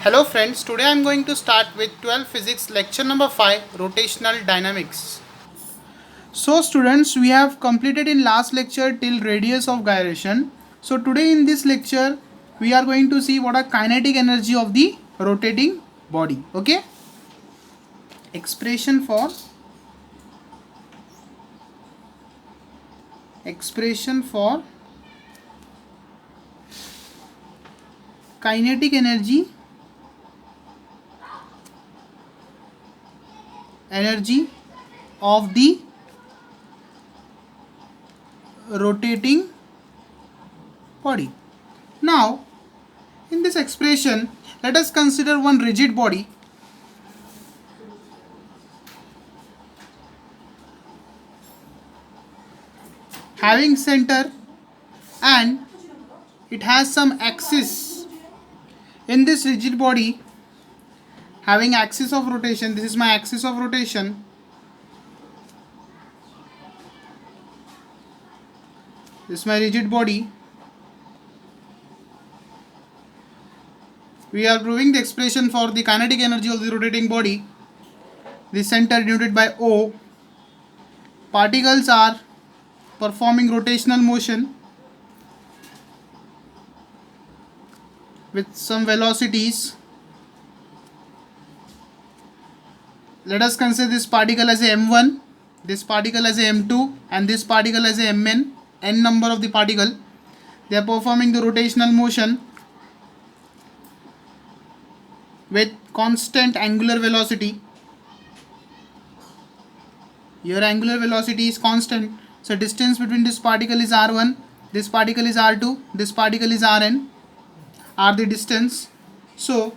Hello friends, today I am going to start with 12 physics lecture number 5 rotational dynamics. So students, we have completed in last lecture till radius of gyration. So today in this lecture we are going to see what are kinetic energy of the rotating body. Okay? Expression for kinetic energy of the rotating body. Now in this expression, let us consider one rigid body having center and it has some axis. In this rigid body having axis of rotation, this is my axis of rotation, this is my rigid body. We are proving the expression for the kinetic energy of the rotating body. The center denoted by O. Particles are performing rotational motion with some velocities. Let us consider this particle as a m1, this particle as a m2 and this particle as a mn, n number of the particle. They are performing the rotational motion with constant angular velocity. Your angular velocity is constant, so distance between this particle is r1, this particle is r2, this particle is rn, are the distance. So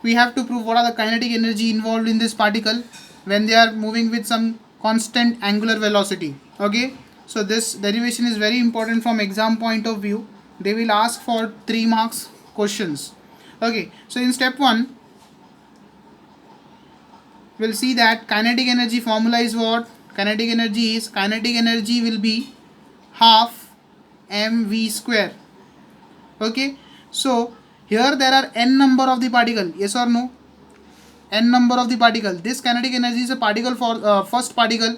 we have to prove what are the kinetic energy involved in this particle when they are moving with some constant angular velocity. Okay, so this derivation is very important from exam point of view. They will ask for 3 marks questions. Okay, so in step 1 we'll see that kinetic energy formula is what? Kinetic energy will be half mv square. Okay, so here there are n number of the particle, yes or no? N number of the particle. This kinetic energy is a particle for first particle.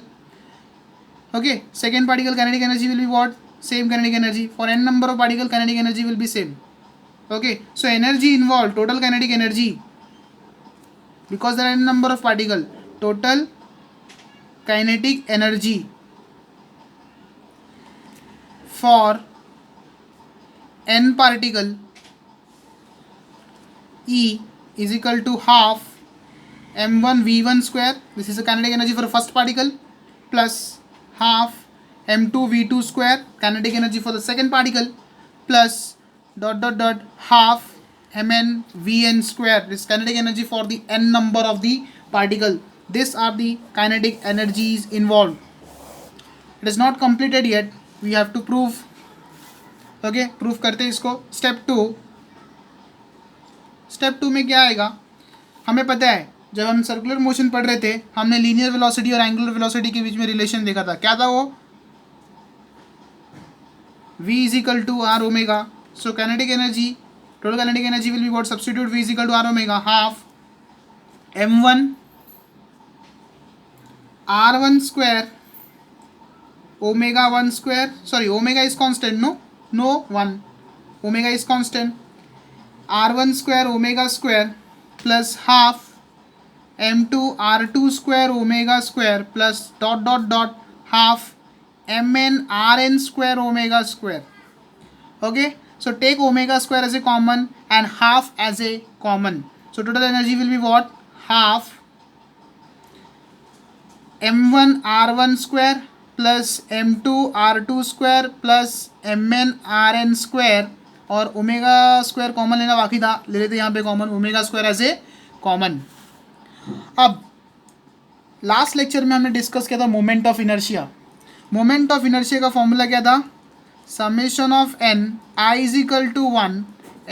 Okay, second particle kinetic energy will be what? Same kinetic energy. For n number of particle kinetic energy will be same. Okay, so energy involved, total kinetic energy, because there are n number of particle, total kinetic energy for n particle E is equal to half m1 v1 square, this is the kinetic energy for first particle, plus half m2 v2 square, kinetic energy for the second particle, plus half mn vn square, this kinetic energy for the n number of the particle. These are the kinetic energies involved. It is not completed yet, we have to prove. Okay, proof करते हैं इसको. Step to में क्या आएगा? हमें पता है जब हम सर्कुलर मोशन पढ़ रहे थे हमने लीनियर वेलोसिटी और एंगुलर वेलोसिटी के बीच में रिलेशन देखा था. क्या था वो? v is equal to r omega. So kinetic energy, total kinetic energy will be what? Substitute v is equal to r omega, half m1 r1 square omega 1 square, sorry, omega is constant, no 1, omega is constant, r1 square omega square plus half m2 r2 square omega square plus half mn rn square omega square. Okay, so take omega square as a common and half as a common. So total energy will be what? Half m1 r1 square plus m2 r2 square plus mn rn square, और omega square common लेना बाकी था, ले लेते यहाँ पे common, omega square as a common. अब last lecture में हमने डिस्कस किया था moment of inertia. Moment of inertia का फॉर्मूला क्या था? Summation of N I is equal to 1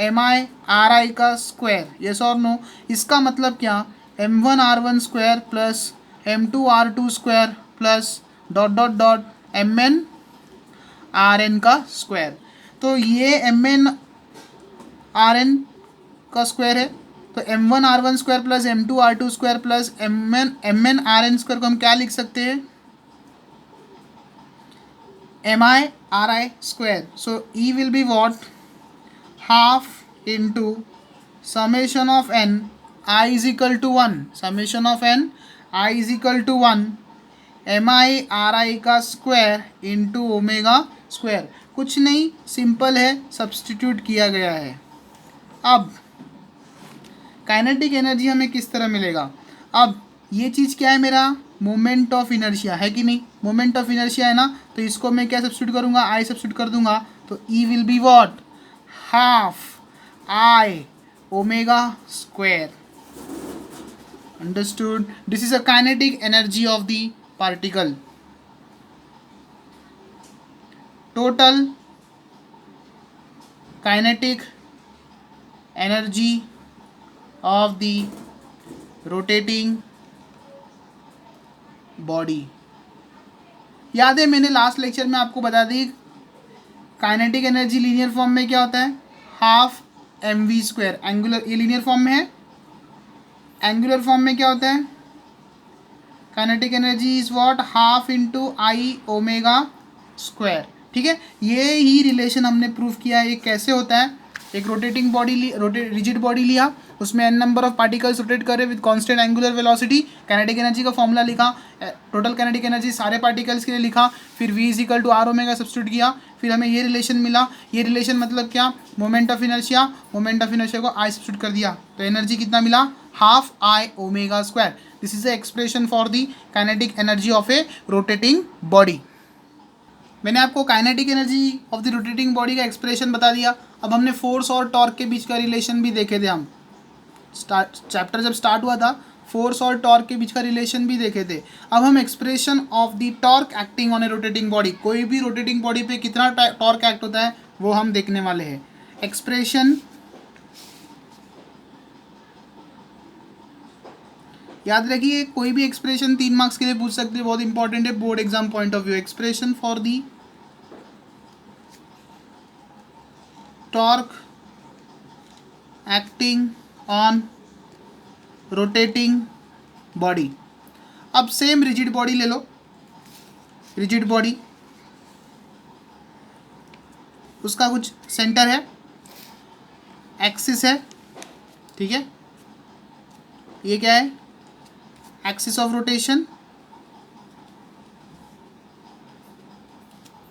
M I R I का स्क्वायर, यस और नो? इसका मतलब क्या? m1 r1 square plus m2 r2 स्क्वायर प्लस mn rn का स्क्वायर. तो ये mn rn का स्क्वायर है, तो m1 r1 square plus m2 r2 स्क्वायर प्लस mn rn स्क्वायर को हम क्या लिख सकते हैं, mi ri square. So E will be what, half into summation of n I is equal to 1, summation of n I is equal to 1 mi ri का square into omega square. कुछ नहीं, simple है, substitute किया गया है. अब kinetic energy हमें किस तरह मिलेगा. अब ये चीज़ क्या है, मेरा मोमेंट ऑफ इनर्शिया है कि नहीं, मोमेंट ऑफ इनर्शिया है ना, तो इसको मैं क्या सब्सटीट्यूट करूँगा, आई सब्सटीट्यूट कर दूंगा, तो E will be what, half I omega square. Understood. This is a kinetic energy of the particle. Total kinetic energy of the rotating body. याद है मैंने लास्ट लेक्चर में आपको बता दी काइनेटिक एनर्जी लीनियर फॉर्म में क्या होता है, half M V square. Angular, ये लीनियर फॉर्म में है. एंगुलर फॉर्म में क्या होता है, kinetic energy is what, half into I omega square. ठीक है, ये ही रिलेशन हमने प्रूव किया है. ये कैसे होता है, एक रोटेटिंग बॉडी रिजिड बॉडी लिया, उसमें n number of particles rotate कर रहे with constant angular velocity. Kinetic energy का फॉर्मूला लिखा, टोटल काइनेटिक एनर्जी सारे पार्टिकल्स के लिए लिखा, फिर v is equal to R omega substitute किया, फिर हमें ये रिलेशन मिला. ये रिलेशन मतलब क्या, moment of inertia, moment of inertia को आई सब्स्टिट्यूट कर दिया, तो एनर्जी कितना मिला, half I omega square. This is the expression for the kinetic energy of a rotating body. मैंने आपको kinetic energy of the rotating body का एक्सप्रेशन बता दिया. अब हमने फोर्स और टॉर्क के बीच का रिलेशन भी देखे थे. हम चैप्टर जब स्टार्ट हुआ था, फोर्स और टॉर्क के बीच का रिलेशन भी देखे थे. अब हम expression of the torque acting on a rotating body, कोई भी रोटेटिंग बॉडी पे कितना टॉर्क एक्ट होता है वो हम देखने वाले हैं. एक्सप्रेशन, याद रखिए कोई भी एक्सप्रेशन 3 मार्क्स के लिए पूछ सकते हैं, बहुत इंपॉर्टेंट है board exam point of view. Expression for the torque acting on rotating body. अब सेम रिजिड बॉडी ले लो, रिजिड बॉडी, उसका कुछ सेंटर है, एक्सिस है. ठीक है, ये क्या है, एक्सिस ऑफ रोटेशन.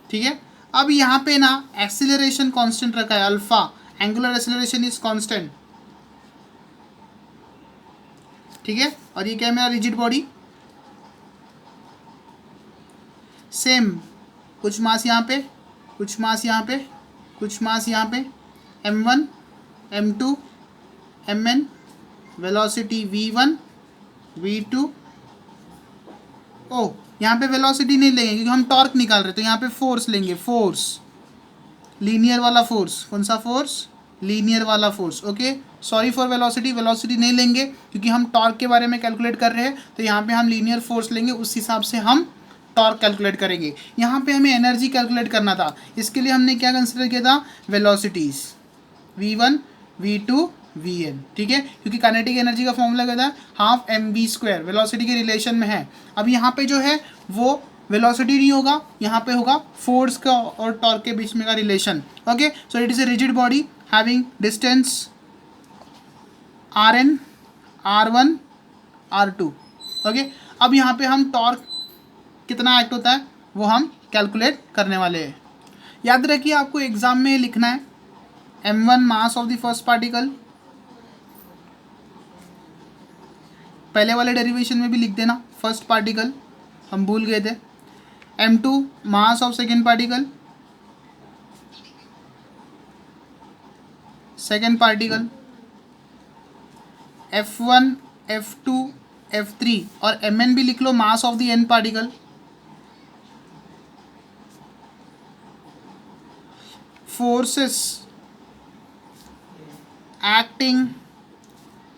ठीक है, अब यहाँ पे ना एक्सीलरेशन कांस्टेंट रखा है, alpha, angular acceleration is constant. ठीक है, और ये क्या है, मेरा रिजिड बॉडी. सेम, कुछ मास यहाँ पे, कुछ मास यहाँ पे, कुछ मास यहाँ पे, m1 m2 mn, velocity v1 v2. ओ, यहाँ पे वेलोसिटी नहीं लेंगे क्योंकि हम टॉर्क निकाल रहे, तो यहाँ पे फोर्स लेंगे, फोर्स, लीनियर वाला फोर्स. कौन सा फोर्स, लीनियर वाला force. Okay, sorry for velocity, velocity नहीं लेंगे क्योंकि हम टॉर्क के बारे में कैलकुलेट कर रहे हैं, तो यहाँ पे हम लीनियर फोर्स लेंगे, उस हिसाब से हम टॉर्क कैलकुलेट करेंगे. यहाँ पे हमें एनर्जी कैलकुलेट करना था, इसके लिए हमने क्या कंसिडर किया था, वेलोसिटीज़, v1 v2 vn. ठीक है, क्योंकि काइनेटिक एनर्जी का फॉर्मूला क्या था, half M V square, velocity के रिलेशन में है. अब यहाँ पे जो है वो वेलोसिटी नहीं होगा, यहाँ पे होगा फोर्स का और टॉर्क के बीच में का relation. Okay, so it is a rigid body having distance rn r1 r2. Okay, अब यहाँ पे हम टॉर्क कितना एक्ट होता है वो हम कैलकुलेट करने वाले हैं. याद रखिए आपको एग्जाम में लिखना है, m1 mass of the first particle, पहले वाले डेरिवेशन में भी लिख देना, फर्स्ट पार्टिकल हम भूल गए थे. m2 mass of second particle, second particle, f1 f2 f3, और mn भी लिख लो, mass of the N particle. Forces acting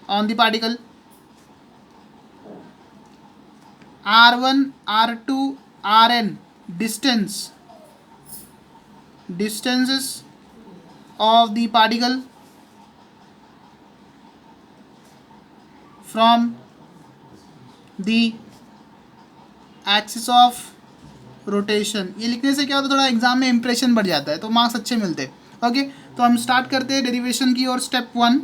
on the particle, r1 r2 rn, distance, distances of the particle, from the axis of rotation. ये लिखने से क्या होता है, थोड़ा एग्जाम में इंप्रेशन बढ़ जाता है, तो मार्क्स अच्छे मिलते हैं। ओके, तो हम स्टार्ट करते हैं डेरिवेशन की। और स्टेप 1,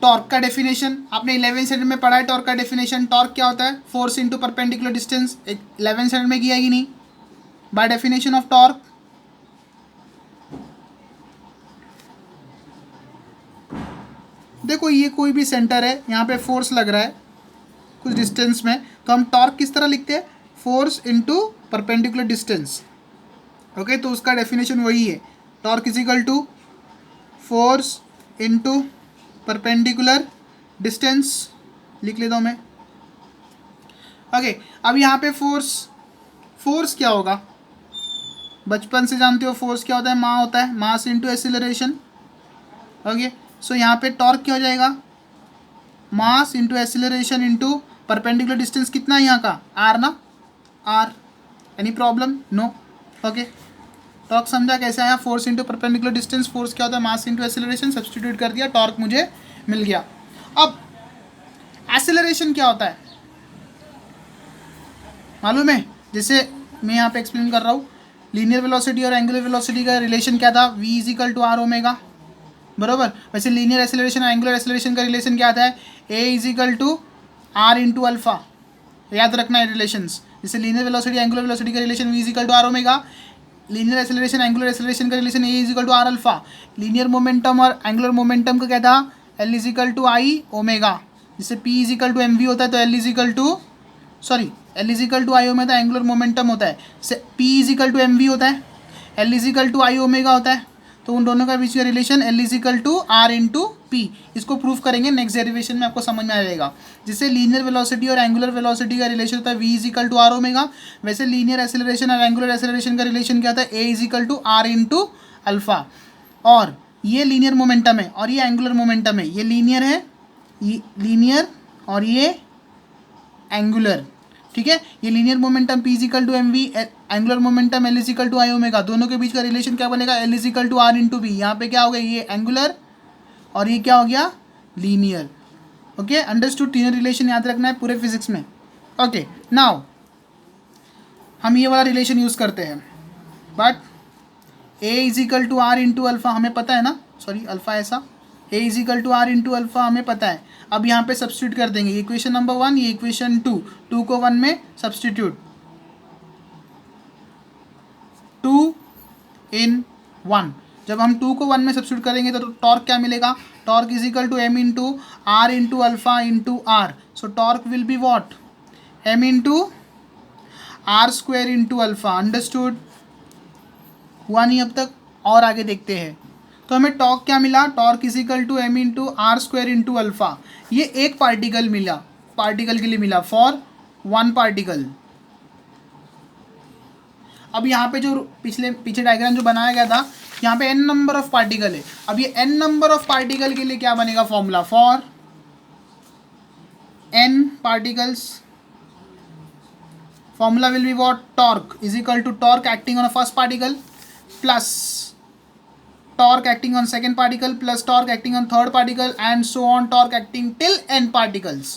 टॉर्क का डेफिनेशन। आपने 11th स्टैंडर्ड में पढ़ा है टॉर्क का डेफिनेशन। टॉर्क क्या होता है, force into perpendicular distance. 11th standard में किया कि नहीं, बाय डेफिनेशन ऑफ टॉर्क। देखो ये कोई भी सेंटर है, यहाँ पे फोर्स लग रहा है कुछ डिस्टेंस में, तो हम टॉर्क किस तरह लिखते हैं, force into perpendicular distance. Okay, तो उसका डेफिनेशन वही है, torque is equal to force into perpendicular distance. लिख लेता हूँ मैं। ओके, अब यहाँ पे फोर्स क्या होगा, बचपन से जानते हो फोर्स क्या होता है, मास होता है, mass into acceleration. Okay, so यहाँ पे टॉर्क क्या हो जाएगा, mass into acceleration into perpendicular distance. कितना है यहाँ का, आर ना, R. Any problem, no. Okay, torque समझा कैसे आया, force into perpendicular distance. Force क्या होता है, मास इंटू एक्सीलरेशन, सब्सटीट्यूट कर दिया, टॉर्क मुझे मिल गया। अब एक्सीलरेशन क्या होता है मालूम है, जैसे मैं यहाँ पे एक्सप्लेन कर रहा हूँ, लीनियर वेलोसिटी और एंगुलर वेलोसिटी का रिलेशन क्या था, v is equal to R omega, बरोबर। वैसे लीनियर एक्सेलरेशन और एंगुलर एक्सेलरेशन का रिलेशन क्या आता है, a is equal to are into alpha. याद रखना है रिलेशंस, जैसे लीनियर वेलोसिटी एंगुलर वेलोसिटी का relation v is equal to R omega, linear acceleration angular acceleration का relation a is equal to R alpha. Linear momentum और angular momentum का क्या था, l is equal to I omega. जैसे p is equal to M V होता है, तो l is equal to l is equal to I omega angular momentum होता है, p is equal to M V होता है, l is equal to I omega होता है। तो उन दोनों का बीच का relation L is equal to are into P. इसको प्रूफ करेंगे नेक्स्ट डेरिवेशन में, आपको समझ में आ जाएगा। जिससे लीनियर वेलोसिटी और एंगुलर वेलोसिटी का रिलेशन होता है v is equal to R omega, वैसे लीनियर एक्सेलरेशन और एंगुलर एक्सेलरेशन का रिलेशन क्या होता है, a is equal to are into alpha. और ये लीनियर मोमेंटम है और ये एंगुलर मोमेंटम है, ये लीनियर है, ये लीनियर और ये एंगुलर, ठीक है। ये linear momentum p is equal to M V, angular momentum l is equal to I omega. दोनों के बीच का रिलेशन क्या बनेगा, l is equal to are into B. यहाँ पे क्या हो गया, ये एंगुलर और ये क्या हो गया, लीनियर। Okay, understood. तीनों रिलेशन याद रखना है पूरे फिजिक्स में। ओके, नाउ हम ये वाला रिलेशन यूज़ करते हैं, but a is equal to are into alpha हमें पता है ना, सॉरी अल्फा ऐसा, a is equal to are into alpha हमें पता है। अब यहाँ पे सब्सटीट्यूट कर देंगे, इक्वेशन नंबर 1, ये इक्वेशन 2 को 1 में सब्सटीट्यूट, 2 in 1। जब हम 2 को 1 में सब्सटीट्यूट करेंगे तो टॉर्क क्या मिलेगा, torque is equal to m into R into alpha into R. So torque will be what, m into R square into alpha. Understood, हुआ नहीं अब तक, और आगे देखते हैं। तो हमें टॉर्क क्या मिला, torque is equal to m into R square into alpha. ये एक पार्टिकल मिला, पार्टिकल के लिए मिला, फॉर 1 पार्टिकल। अब यहाँ पे जो पीछे डायग्राम जो बनाया गया था, यहाँ पे n नंबर ऑफ पार्टिकल है। अब ये n नंबर ऑफ पार्टिकल के लिए क्या बनेगा formula, for n particles formula will be what, torque is equal to torque acting on a first particle plus torque acting on second particle plus torque acting on third particle and so on, torque acting till n particles.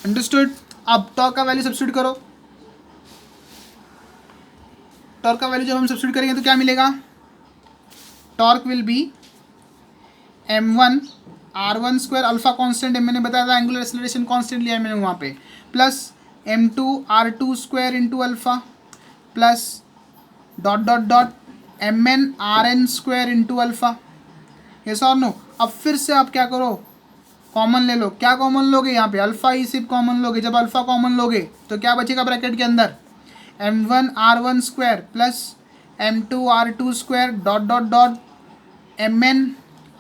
Understood? अब torque का value substitute करो, torque का value जब हम substitute करेंगे तो क्या मिलेगा, torque will B m1 r1 square, alpha constant है मैंने बताया था, एंगुलर एक्सेलरेशन कांस्टेंट लिया है मैंने वहाँ पे, plus m2 r2 square into alpha plus dot dot dot mn rn square into alpha. Yes और नो। अब फिर से आप क्या करो, कॉमन ले लो। क्या कॉमन लोगे, यहाँ पे अल्फा ही सिर्फ कॉमन लोगे। जब अल्फा कॉमन लोगे तो क्या बचेगा ब्रैकेट के अंदर, m1 r1 square plus m2 r2 square dot dot dot mn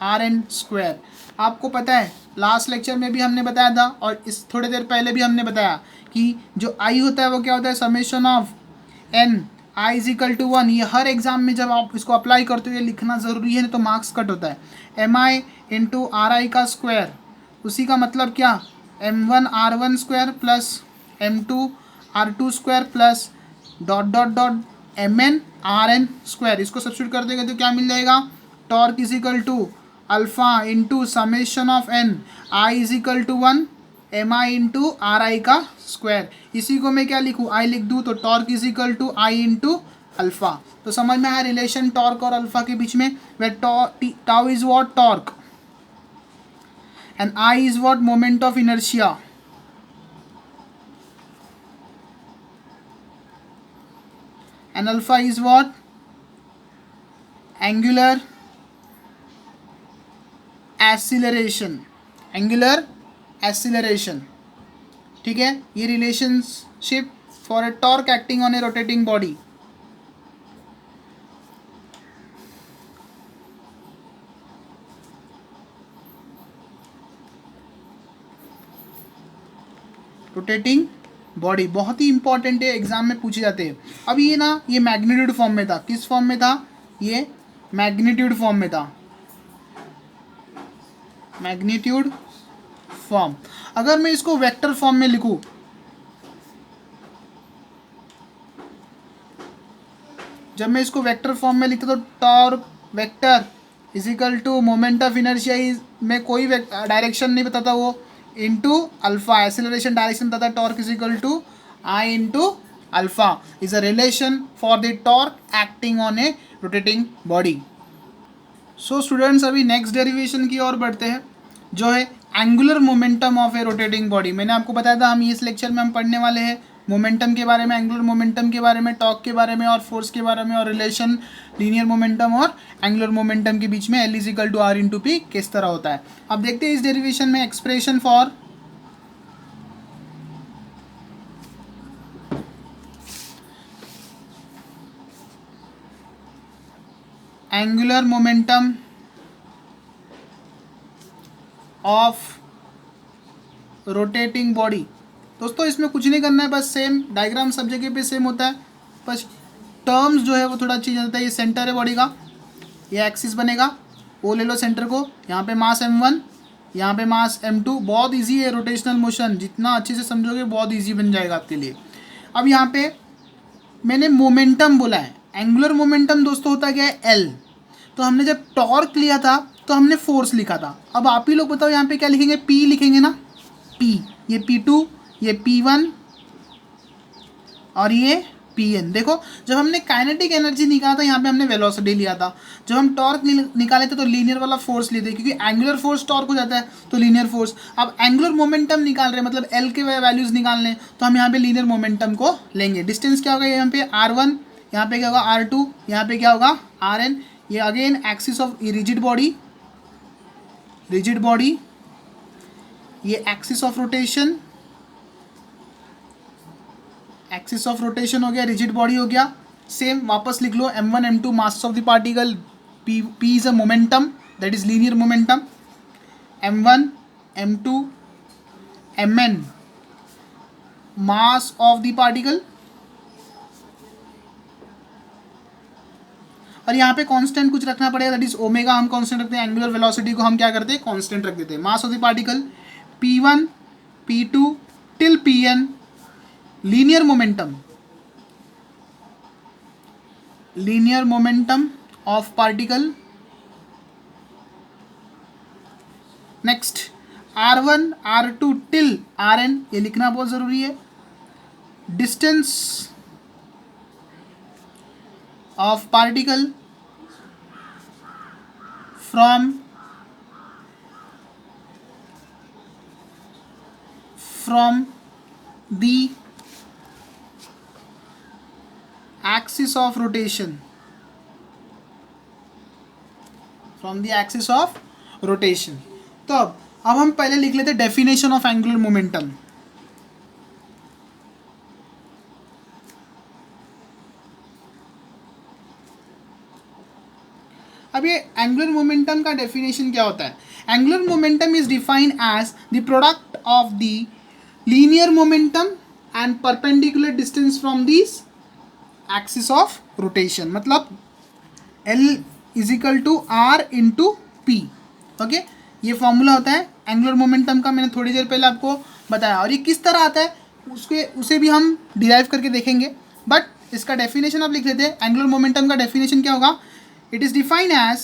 rn square. आपको पता है लास्ट लेक्चर में भी हमने बताया था और इस थोड़ी देर पहले भी हमने बताया कि जो आई होता है वो क्या होता है, summation of n i is equal to 1। ये हर एग्जाम में जब आप इसको अप्लाई करते हो ये लिखना ज़रूरी है, नहीं तो मार्क्स कट होता है। M I into R I का स्क्वायर, उसी का मतलब क्या, m1 r1 square plus m2 r2 स्क्वायर plus dot dot dot mn rn square. इसको सब्स्टिट्यूट कर देंगे तो क्या मिल जाएगा, torque is equal to alpha into summation of N I is equal to 1 M I into R I का square. इसी को मैं क्या लिखूँ, आई लिख दूँ तो torque is equal to I into alpha. तो समझ में आया रिलेशन टॉर्क और अल्फा के बीच में, where tau is what torque and I is what moment of inertia and alpha is what, angular acceleration, angular acceleration। ठीक है, ये relationship for a torque acting on a rotating body. Rotating body बहुत ही important है, exam में पूछे जाते हैं। अब ये ना, ये मैग्नीट्यूड फॉर्म में था। किस फॉर्म में था, ये मैग्नीट्यूड फॉर्म में था, मैग्नीट्यूड फॉर्म। अगर मैं इसको वेक्टर फॉर्म में लिखूं, जब मैं इसको वेक्टर फॉर्म में लिखता तो torque vector is equal to moment of inertia में कोई डायरेक्शन नहीं बताता वो, इंटू अल्फा एक्सेलरेशन डायरेक्शन बताता है, torque is equal to I into alpha is a relation for the torque acting on a rotating body. So students, अभी next derivation की ओर बढ़ते हैं, जो है angular momentum of a rotating body. मैंने आपको बताया था हम इस लेक्चर में हम पढ़ने वाले हैं मोमेंटम के बारे में, एंगुलर मोमेंटम के बारे में, टॉर्क के बारे में और फोर्स के बारे में, और रिलेशन लीनियर मोमेंटम और एंगुलर मोमेंटम के बीच में L is equal to are into P किस तरह होता है। अब देखते हैं इस डेरिवेशन में expression for angular momentum of rotating body. दोस्तों इसमें कुछ नहीं करना है, बस सेम डायग्राम सब जगह पे सेम होता है, बस टर्म्स जो है वो थोड़ा चेंज होता है। ये सेंटर है बॉडी का, ये एक्सिस बनेगा, वो ले लो सेंटर को, यहाँ पे मास m1, यहाँ पे मास m2। बहुत इजी है रोटेशनल मोशन, जितना अच्छे से समझोगे बहुत इजी बन जाएगा आपके लिए। अब यहाँ पे मैंने मोमेंटम बोला है, एंगुलर मोमेंटम दोस्तों होता क्या है, L। तो हमने जब टॉर्क लिया था तो हमने फोर्स लिखा था। अब आप ही लोग बताओ यहाँ पे क्या लिखेंगे, P लिखेंगे ना, P, ये P2, ये P1 और ये Pn। देखो जब हमने काइनेटिक एनर्जी निकाला था यहाँ पे हमने वेलोसिटी लिया था, जब हम टॉर्क निकाले थे तो लीनियर वाला फोर्स लिए थे, क्योंकि एंगुलर फोर्स टॉर्क हो जाता है तो लीनियर फोर्स। अब एंगुलर मोमेंटम निकाल रहे हैं, मतलब L के वैल्यूज निकाल लें, तो हम यहाँ पे लीनियर मोमेंटम को लेंगे। डिस्टेंस क्या होगा यहाँ पे R1, यहाँ पे क्या होगा R2, यहाँ पे क्या होगा Rn। ये again axis of rigid body, rigid body, ये axis of rotation, axis of rotation हो गया, रिजिड बॉडी हो गया। सेम वापस लिख लो, m1 m2 mass of the particle, p is a momentum that is linear momentum, m1 m2 mn mass of the particle, और यहाँ पे कांस्टेंट कुछ रखना पड़ेगा, दैट इज ओमेगा हम कांस्टेंट रखते हैं, एंगुलर वेलोसिटी को हम क्या करते हैं, कांस्टेंट रख देते हैं। मास of the particle p1 p2 till pn, linear momentum, linear momentum of particle. Next r1 r2 till rn, ये लिखना बहुत ज़रूरी है। Distance of particle from the axis of rotation, from the axis of rotation। तो अब हम पहले लिख लेते हैं डेफिनेशन ऑफ एंगुलर मोमेंटम। अब ये एंगुलर मोमेंटम का डेफिनेशन क्या होता है, angular momentum is defined as the product of the linear momentum and perpendicular distance from this axis of rotation. मतलब L is equal to R into P। Okay, ये formula होता है angular momentum का, मैंने थोड़ी देर पहले आपको बताया। और ये किस तरह आता है उसे भी हम डिराइव करके देखेंगे, बट इसका डेफिनेशन आप लिख लेते हैं। एंगुलर मोमेंटम का डेफिनेशन क्या होगा, इट इज डिफाइंड एज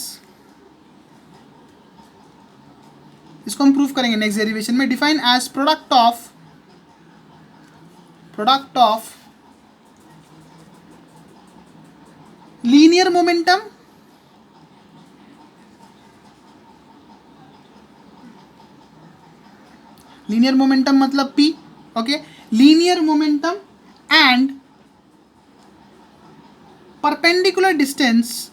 इसको हम प्रूफ करेंगे नेक्स्ट डेरिवेशन में. Define as product of linear momentum मतलब P. Okay, linear momentum and perpendicular distance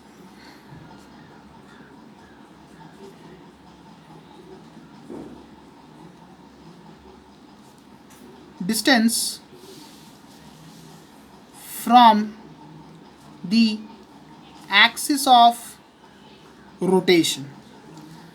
from the axis of rotation.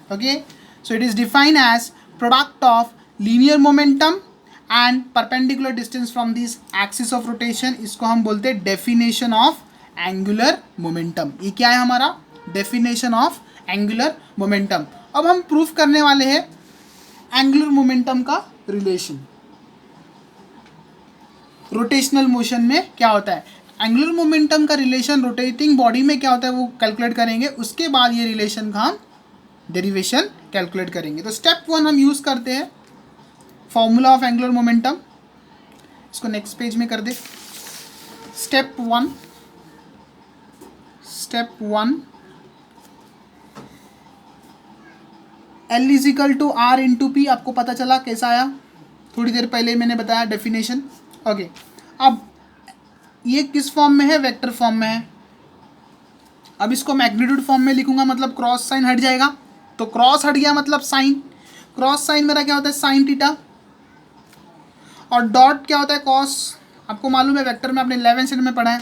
Okay, so it is defined as product of linear momentum and perpendicular distance from this axis of rotation. इसको हम बोलते हैं definition of angular momentum. ये क्या है हमारा definition of angular momentum. अब हम प्रूफ करने वाले हैं angular momentum का रिलेशन रोटेशनल मोशन में क्या होता है. एंगुलर मोमेंटम का रिलेशन रोटेटिंग बॉडी में क्या होता है वो कैलकुलेट करेंगे. उसके बाद ये रिलेशन का हम डेरिवेशन कैलकुलेट करेंगे. तो स्टेप 1 हम यूज़ करते हैं फॉर्मूला ऑफ एंगुलर मोमेंटम. इसको नेक्स्ट पेज में कर दे. Step 1 L is equal to are into P. आपको पता चला कैसा आया, थोड़ी देर पहले मैंने बताया डेफिनेशन. ओके, अब ये किस फॉर्म में है, वेक्टर फॉर्म में है. अब इसको मैग्नीट्यूड फॉर्म में लिखूंगा मतलब क्रॉस साइन हट जाएगा. तो क्रॉस हट गया मतलब साइन. क्रॉस साइन मेरा क्या होता है साइन थीटा, और डॉट क्या होता है कॉस. आपको मालूम है वेक्टर में आपने 11th स्टैंडर्ड में पढ़ा है.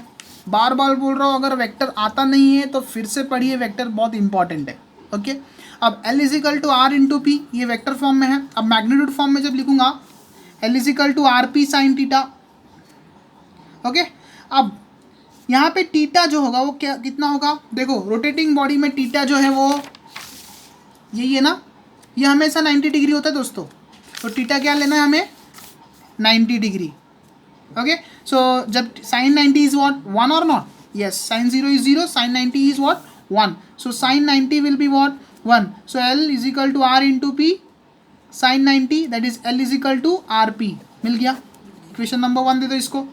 बार बार बोल रहा हूँ, अगर वेक्टर आता नहीं है तो फिर से पढ़िए, वेक्टर बहुत इंपॉर्टेंट है. ओके, अब L is equal to are into P, ये वेक्टर फॉर्म में है. अब मैग्नीट्यूड फॉर्म में जब लिखूंगा L is equal to R P sine theta. Okay, अब यहाँ पे टीटा जो होगा वो क्या कितना होगा, देखो रोटेटिंग बॉडी में टीटा जो है वो यही है ना, ये हमेशा 90 डिग्री होता है दोस्तों. तो टीटा क्या लेना है हमें 90 डिग्री. ओके, सो जब साइन 90 इज व्हाट 1 और not. Yes, sine 0 is 0, sine 90 is what 1. So sine 90 will be what 1. So L is equal to are into P sine 90, that is L is equal to R P. मिल गया. Equation number 1 दे दो इसको.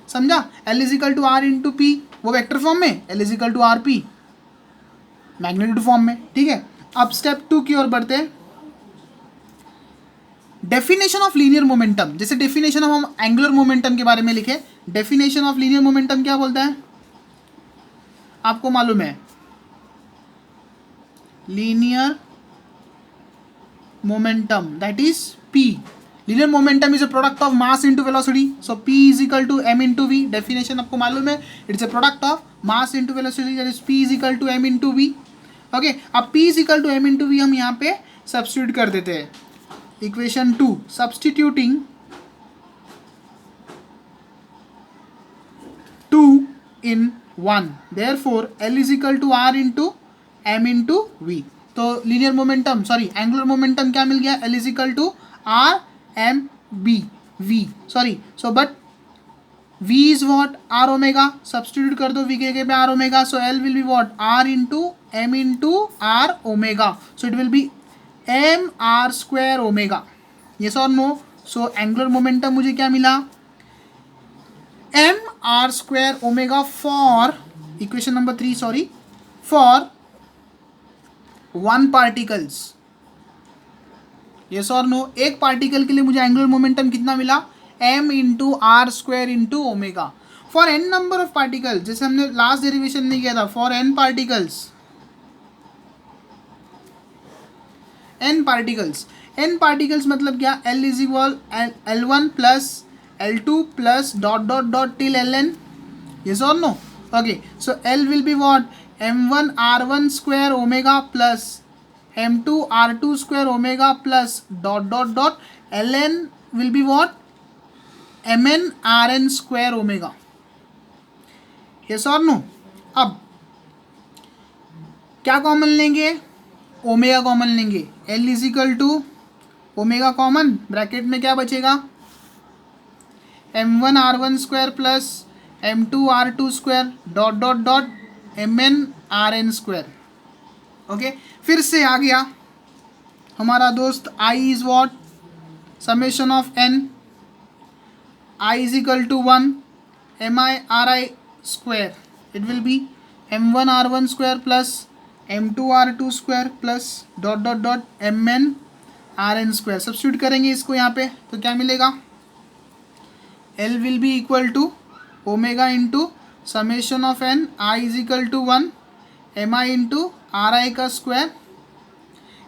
समझा. L is equal to are into पी वो vector form में, L is equal to R P magnitude form में. ठीक है, अब स्टेप 2 की ओर बढ़ते हैं. Definition of linear momentum. जैसे डेफिनेशन ऑफ हम एंगुलर मोमेंटम के बारे में लिखे, डेफिनेशन ऑफ लीनियर मोमेंटम क्या बोलता है आपको मालूम है. Linear momentum, that is P. Linear momentum is a product of mass into velocity. So P is equal to m into v. Definition आपको मालूम है, it's a product of mass into velocity, that is P is equal to m into v. Okay, अब P is equal to m into v हम यहाँ पे substitute कर देते हैं. Equation 2, substituting 2 in 1. Therefore L is equal to r into m into v. तो linear momentum angular momentum क्या मिल गया, L is equal to R M B V so but V is what R omega. Substitute कर दो V के पे R omega. So L will be what R into M into R omega. So it will be M R square omega. Yes और no. So angular momentum मुझे क्या मिला M R square omega for equation number 3 for 1 particles. Yes और no. एक particle के लिए मुझे angular momentum कितना मिला m into R square into omega. For n number of particles, जैसे हमने लास्ट डेरिवेशन में किया था, फॉर n पार्टिकल्स मतलब क्या, L is equal L1 plus L2 plus dot dot dot till Ln. Yes और no. Okay, so L will be what m1 r1 square omega plus m2 r2 square omega plus dot dot dot Ln will be what mn rn square omega. Yes और no. अब क्या common लेंगे, omega common लेंगे. L is equal to omega common, bracket में क्या बचेगा m1 r1 square plus m2 r2 square dot dot dot mn rn square. Okay, फिर से आ गया हमारा दोस्त I is what, summation of N I is equal to 1 M I R I square, it will be m1r1 square plus m2r2 square plus dot dot dot mn square. Substitute करेंगे इसको यहाँ पे तो क्या मिलेगा, L will be equal to omega into summation of N I is equal to 1 M I into R I का square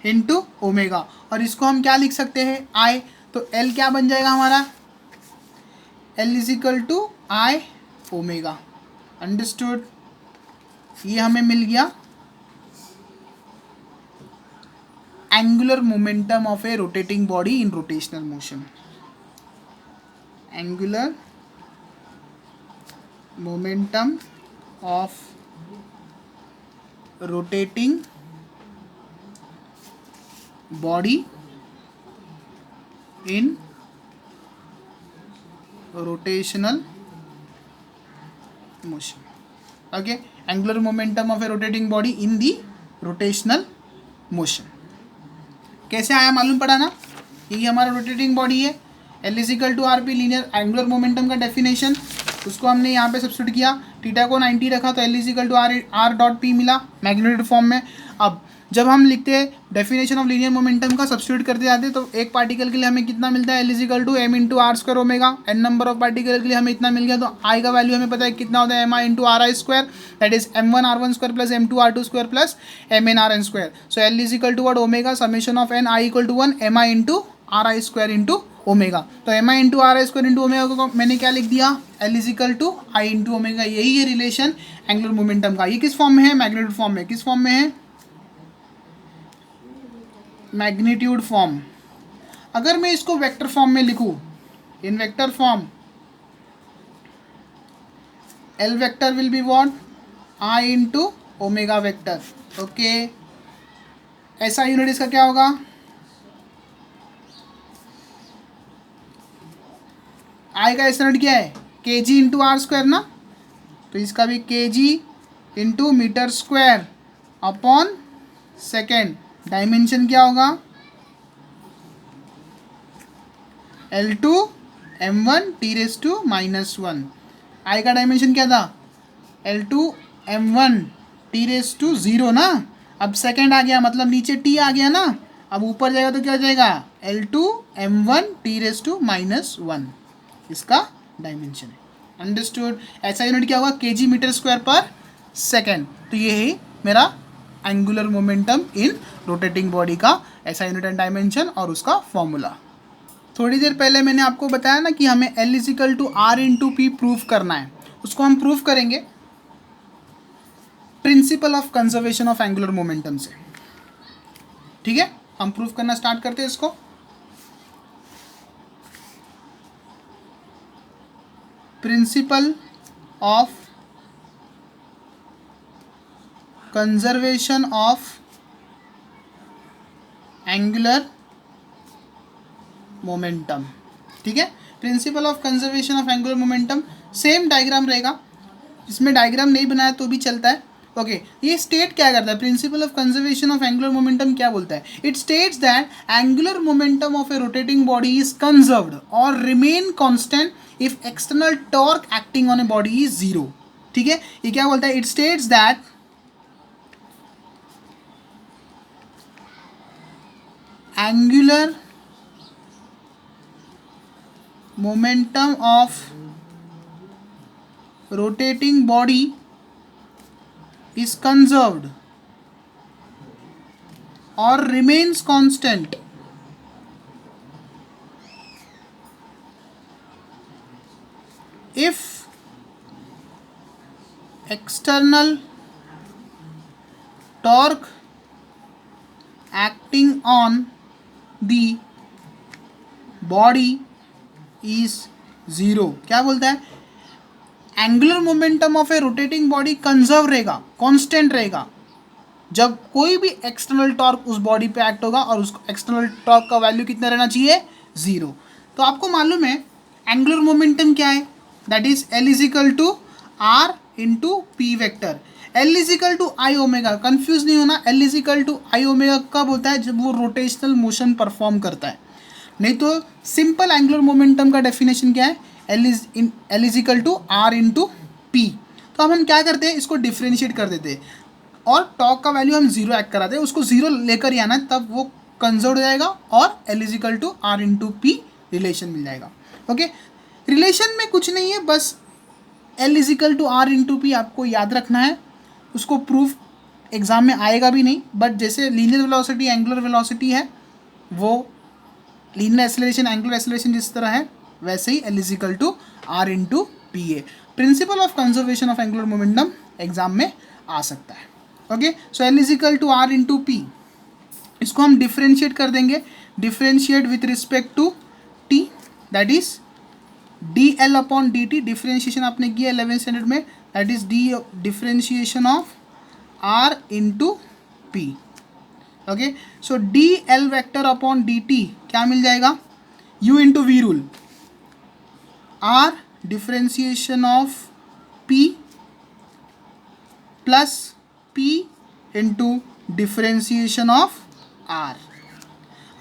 into omega. और इसको हम क्या लिख सकते हैं, आई, तो L क्या बन जाएगा हमारा, L is equal to I omega. Understood, ये हमें मिल गया angular momentum of a rotating body in rotational motion. Angular momentum of rotating body in rotational motion. Okay, angular momentum of a rotating body in the rotational motion. कैसे आया मालूम पड़ा ना, ये हमारा रोटेटिंग बॉडी है, L is equal to R P linear angular momentum का definition, उसको हमने यहाँ पे सब्स्टिट्यूट किया, थीटा को 90 रखा तो L is equal to R dot P मिला मैग्नीट्यूड फॉर्म में। अब जब हम लिखते हैं डेफिनेशन ऑफ लीनियर मोमेंटम का सब्स्टिट्यूट करते जाते हैं तो एक पार्टिकल के लिए हमें कितना मिलता है, L is equal to M into R square omega, N number of particle के लिए हमें इतना मिल गया, तो आई का वैल्यू हमें पता है कितना होता है, M I into R I square, that is m1r1 square plus m2r2 square plus mn square. So L is equal to what, omega summation of N I equal to 1 M I into R I square into omega. तो M I into R I square into omega को मैंने क्या लिख दिया, L is equal to I into omega. यही है relation angular momentum का। ये किस फॉर्म में है, मैग्नीट्यूड फॉर्म में। किस फॉर्म में है, मैग्नीट्यूड फॉर्म। अगर मैं इसको वेक्टर फॉर्म में लिखूं, इन vector form L vector will be what, I into omega vector. Okay, ऐसा यूनिट इसका क्या होगा, आई का यूनिट क्या है, के जी इंटू आर स्क्वायर ना, तो इसका भी K G into metre square upon second. Dimension क्या होगा, L2 m1 t raise to minus 1। I का डायमेंशन क्या था, L2 m1 t raise to 0 ना, अब सेकेंड आ गया मतलब नीचे t आ गया ना, अब ऊपर जाएगा तो क्या हो जाएगा, L2 m1 t raise to minus 1 इसका डायमेंशन है। अंडरस्टूड, ऐसा यूनिट क्या होगा, के जी मीटर स्क्वायर पर सेकेंड। तो ये है मेरा एंगुलर मोमेंटम इन रोटेटिंग बॉडी का ऐसा यूनिट एंड डायमेंशन और उसका फॉर्मूला। थोड़ी देर पहले मैंने आपको बताया ना कि हमें L is equal to are into P prove करना है, उसको हम प्रूव करेंगे principle of conservation of angular momentum से। ठीक है, हम प्रूव करना स्टार्ट करते हैं इसको। Principal of conservation of angular momentum. ठीक है, principle of conservation of angular momentum, same diagram रहेगा, इसमें डायग्राम नहीं बनाया तो भी चलता है। ओके, ये स्टेट क्या करता है, principle of conservation of angular momentum क्या बोलता है, it states that angular momentum of a rotating body is conserved और remain constant if external torque acting on a body is 0। ठीक है, ये क्या बोलता है, it states that angular momentum of rotating body is conserved or remains constant if external torque acting on the body is 0। क्या बोलता है, angular momentum of a rotating body conserve रहेगा, कांस्टेंट रहेगा जब कोई भी एक्सटर्नल टॉर्क उस body पे एक्ट होगा और उस एक्सटर्नल टॉर्क का वैल्यू कितना रहना चाहिए, 0। तो आपको मालूम है एंगुलर मोमेंटम क्या है, that is L is equal to are into P vector. L is equal to I omega, confuse नहीं होना, L is equal to I omega कब होता है, जब वो रोटेशनल मोशन परफॉर्म करता है। नहीं तो सिंपल एंगुलर मोमेंटम का डेफिनेशन क्या है, L is equal to are into P. तो अब हम क्या करते हैं, इसको डिफ्रेंशिएट कर देते हैं और टॉर्क का वैल्यू हम जीरो ऐड कराते हैं, उसको जीरो लेकर ही आना है, तब वो कंजर्व हो जाएगा और L is equal to are into P relation मिल जाएगा। ओके, रिलेशन में कुछ नहीं है, बस L is equal to are into P आपको याद रखना है। उसको प्रूफ एग्जाम में आएगा भी नहीं, बट जैसे लीनियर वेलोसिटी एंगुलर वेलोसिटी है, वो लीनियर एक्सेलरेशन एंगुलर एक्सेलरेशन जिस तरह है, वैसे ही L is equal to are into P A. Principle of conservation of angular momentum exam में आ सकता है। Okay, so L is equal to are into P, इसको हम डिफ्रेंशिएट कर देंगे, differentiate with respect to T, that is D L upon D T. Differentiation आपने किया 11th स्टैंडर्ड में, that is D differentiation of R into P. Okay, so D L vector upon D T क्या मिल जाएगा, U into V rule, R differentiation of P plus P into differentiation of R.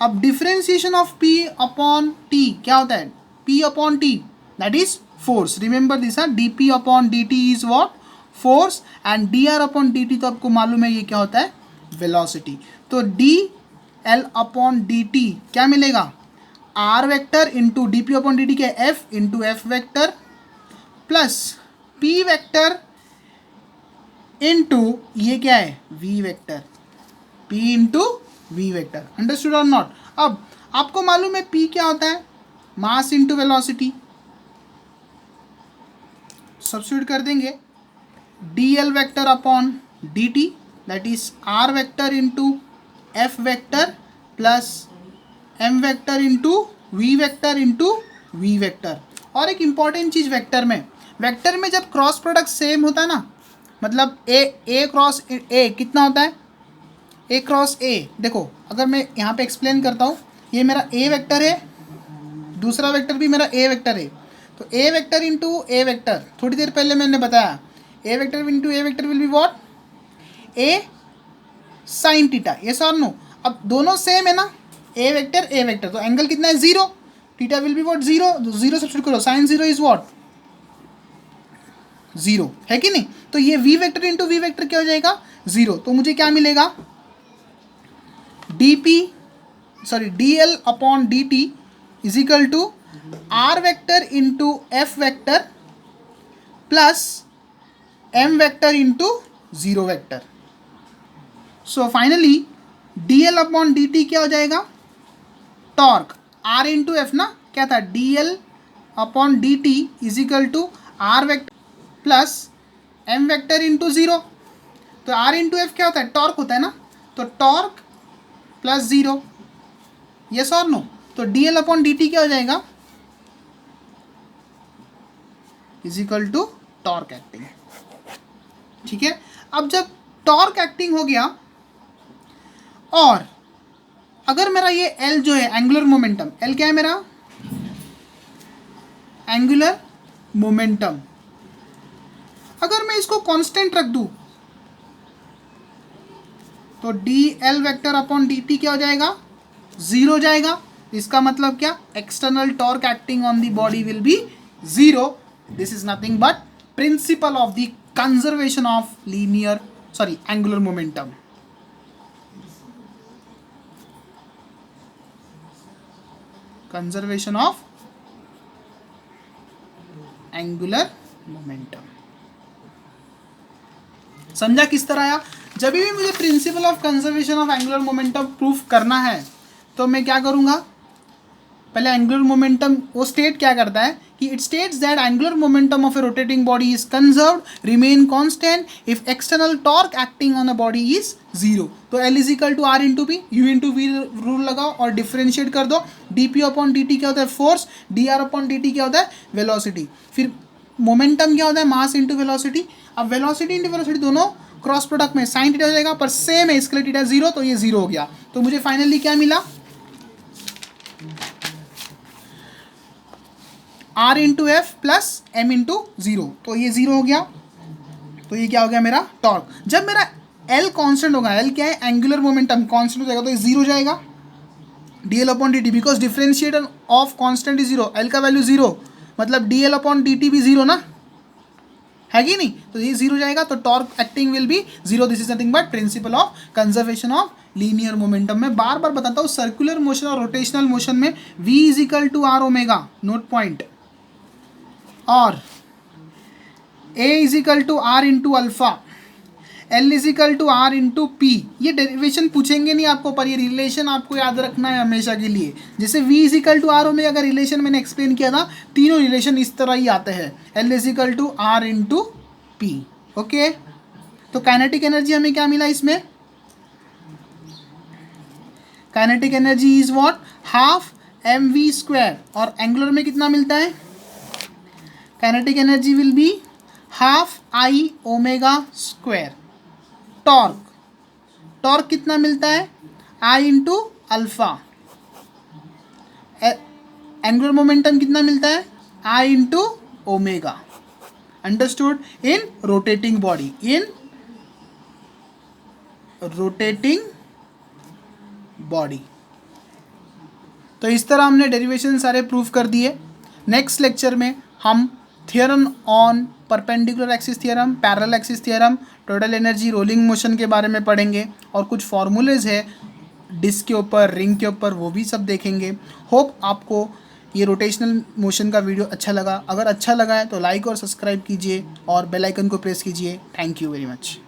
अब differentiation of P upon T क्या होता है, P upon T that is force, remember this, D P upon D T is what, force, and D R upon D T तो आपको मालूम है ये क्या होता है, वेलोसिटी। तो D L upon D T क्या मिलेगा, R vector into D P upon D T के F into F vector plus P vector into ये क्या है, V vector, P into V vector. Understood और नॉट। अब आपको मालूम है पी क्या होता है, मास इंटू वेलोसिटी, सब्स्टिट्यूट कर देंगे, D L vector upon D T that is R vector into F vector plus M vector into V vector. और एक इंपॉर्टेंट चीज़ वेक्टर में जब क्रॉस प्रोडक्ट सेम होता है ना, मतलब ए क्रॉस ए कितना होता है, ए क्रॉस ए, देखो अगर मैं यहाँ पे एक्सप्लेन करता हूँ, ये मेरा ए वेक्टर है, दूसरा वेक्टर भी मेरा ए वेक्टर है, तो A vector into A vector, थोड़ी देर पहले मैंने बताया A vector into A vector will be what, A sine theta, yes और नो। अब दोनों सेम है ना, ए वेक्टर, तो एंगल कितना है, zero, theta will be what, zero, zero substitute करो, sine zero is what, zero, है कि नहीं। तो ये V vector into V vector क्या हो जाएगा, जीरो। तो मुझे क्या मिलेगा, D L upon D T is equal to R vector into F vector plus M vector into zero vector. So finally D L upon D T क्या हो जाएगा, टॉर्क, आर इंटू एफ ना, क्या था, D L upon D T is equal to R vector plus M vector into zero. तो R into F क्या होता है, टॉर्क होता है ना, तो टॉर्क प्लस जीरो, यस और नो। तो D L upon D T क्या हो जाएगा, is equal to torque acting. ठीक है, अब जब टॉर्क एक्टिंग हो गया, और अगर मेरा ये एल जो है एंगुलर मोमेंटम, एल क्या है मेरा, एंगुलर मोमेंटम, अगर मैं इसको कांस्टेंट रख दूं तो D L vector upon D T क्या हो जाएगा, जीरो हो जाएगा। इसका मतलब क्या, external torque acting on the body will be zero. This is nothing but principle of the conservation of angular momentum. Conservation of angular momentum समझा किस तरह आया। जब भी मुझे principal of conservation of angular momentum proof करना है तो मैं क्या करूंगा, पहले एंगुलर मोमेंटम वो स्टेट क्या करता है कि it states that angular momentum of a rotating body is conserved, remain constant if external torque acting on a body is zero. तो L is equal to are into P, U into V rule लगाओ और differentiate कर दो। D P upon D T क्या होता है, force, D R upon D T क्या होता है, वेलोसिटी, फिर मोमेंटम क्या होता है, मास इंटू वेलोसिटी। अब वेलोसिटी इंटू वेलोसिटी दोनों क्रॉस प्रोडक्ट में साइन थीटा हो जाएगा, पर सेम है, इसके लिए थीटा जीरो, तो ये जीरो हो गया। तो मुझे फाइनली क्या मिला, R into F plus M into zero, तो ये जीरो हो गया। तो ये क्या हो गया मेरा टॉर्क। जब मेरा एल कांस्टेंट होगा, एल क्या है एंगुलर मोमेंटम, कांस्टेंट हो जाएगा तो ये जीरो जाएगा dl upon dt, because differentiator of constant is zero, L का वैल्यू जीरो, मतलब dl अपॉन dt भी जीरो ना, है कि नहीं, तो ये जीरो जाएगा, तो torque acting will be zero. This is nothing but principle of conservation of linear momentum. मैं बार बार बताता हूँ सर्कुलर मोशन और रोटेशनल मोशन में v is equal to R omega, note point, और a is equal to are into alpha, L is equal to are into P. ये derivation पूछेंगे नहीं आपको, पर ये रिलेशन आपको याद रखना है हमेशा के लिए। जैसे v is equal to R omega का रिलेशन मैंने एक्सप्लेन किया था, तीनों रिलेशन इस तरह ही आते हैं, L is equal to are into P. Okay, तो काइनेटिक एनर्जी हमें क्या मिला इसमें, kinetic energy is what, half M V square, और एंगुलर में कितना मिलता है, kinetic energy will be half I omega square. Torque, torque कितना मिलता है, I into alpha. Angular momentum कितना मिलता है, I into omega. Understood. In rotating body, in rotating body. तो इस तरह हमने डेरिवेशन सारे प्रूफ कर दिए। नेक्स्ट लेक्चर में हम theorem on perpendicular axis theorem, parallel axis theorem, total energy, rolling motion के बारे में पढ़ेंगे, और कुछ फॉर्मूलेज है डिस्क के ऊपर, रिंग के ऊपर, वो भी सब देखेंगे। होप आपको ये रोटेशनल मोशन का वीडियो अच्छा लगा। अगर अच्छा लगा है तो लाइक और सब्सक्राइब कीजिए और बेल आइकन को प्रेस कीजिए। Thank you very much.